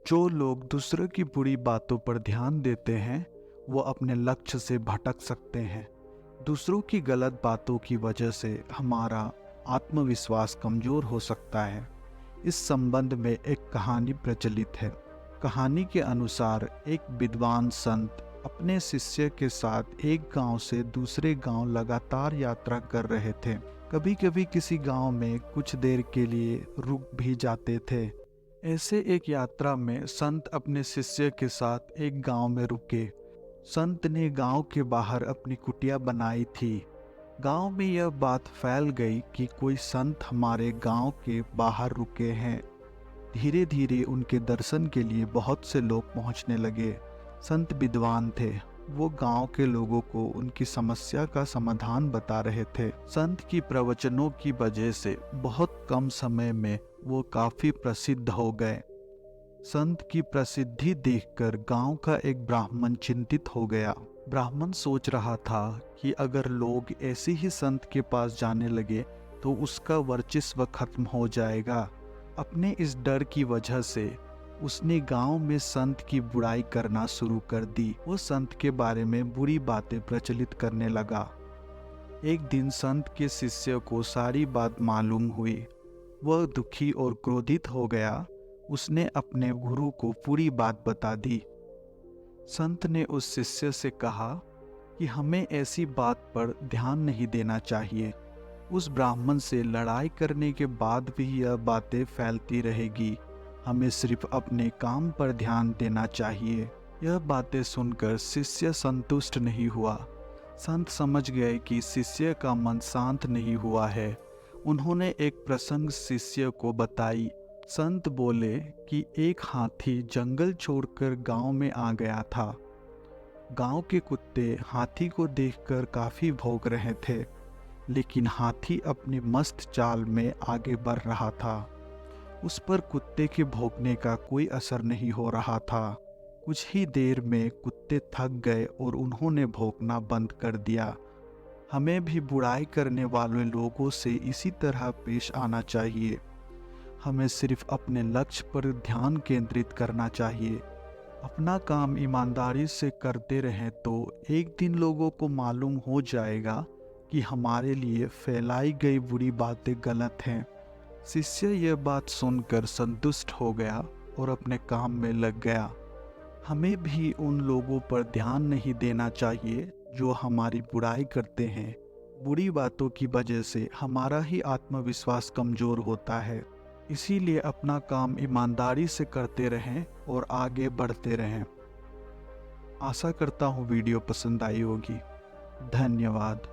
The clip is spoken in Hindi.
जो लोग दूसरों की बुरी बातों पर ध्यान देते हैं वो अपने लक्ष्य से भटक सकते हैं। दूसरों की गलत बातों की वजह से हमारा आत्मविश्वास कमजोर हो सकता है। इस संबंध में एक कहानी प्रचलित है। कहानी के अनुसार एक विद्वान संत अपने शिष्य के साथ एक गांव से दूसरे गांव लगातार यात्रा कर रहे थे। कभी कभी किसी गांव में कुछ देर के लिए रुक भी जाते थे। ऐसे एक यात्रा में संत अपने शिष्य के साथ एक गांव में रुके। संत ने गांव के बाहर अपनी कुटिया बनाई थी। गांव में यह बात फैल गई कि कोई संत हमारे गांव के बाहर रुके हैं। धीरे धीरे उनके दर्शन के लिए बहुत से लोग पहुंचने लगे। संत विद्वान थे। वो गांव के लोगों को उनकी समस्या का समाधान बता रहे थे। संत की प्रवचनों की वजह से बहुत कम समय में वो काफी प्रसिद्ध हो गए। संत की प्रसिद्धि देखकर गांव का एक ब्राह्मण चिंतित हो गया। ब्राह्मण सोच रहा था कि अगर लोग ऐसे ही संत के पास जाने लगे तो उसका वर्चस्व खत्म हो जाएगा। अपने इस डर की वजह से उसने गांव में संत की बुराई करना शुरू कर दी। वो संत के बारे में बुरी बातें प्रचलित करने लगा। एक दिन संत के शिष्य को सारी बात मालूम हुई। वह दुखी और क्रोधित हो गया। उसने अपने गुरु को पूरी बात बता दी। संत ने उस शिष्य से कहा कि हमें ऐसी बात पर ध्यान नहीं देना चाहिए। उस ब्राह्मण से लड़ाई करने के बाद भी यह बातें फैलती रहेगी। हमें सिर्फ अपने काम पर ध्यान देना चाहिए। यह बातें सुनकर शिष्य संतुष्ट नहीं हुआ। संत समझ गए कि शिष्य का मन शांत नहीं हुआ है। उन्होंने एक प्रसंग शिष्य को बताई। संत बोले कि एक हाथी जंगल छोड़कर गांव में आ गया था। गांव के कुत्ते हाथी को देखकर काफी भौंक रहे थे, लेकिन हाथी अपनी मस्त चाल में आगे बढ़ रहा था। उस पर कुत्ते के भौंकने का कोई असर नहीं हो रहा था। कुछ ही देर में कुत्ते थक गए और उन्होंने भौंकना बंद कर दिया। हमें भी बुराई करने वाले लोगों से इसी तरह पेश आना चाहिए। हमें सिर्फ अपने लक्ष्य पर ध्यान केंद्रित करना चाहिए। अपना काम ईमानदारी से करते रहें तो एक दिन लोगों को मालूम हो जाएगा कि हमारे लिए फैलाई गई बुरी बातें गलत हैं। शिष्य यह बात सुनकर संतुष्ट हो गया और अपने काम में लग गया। हमें भी उन लोगों पर ध्यान नहीं देना चाहिए जो हमारी बुराई करते हैं। बुरी बातों की वजह से हमारा ही आत्मविश्वास कमजोर होता है। इसीलिए अपना काम ईमानदारी से करते रहें और आगे बढ़ते रहें। आशा करता हूँ वीडियो पसंद आई होगी। धन्यवाद।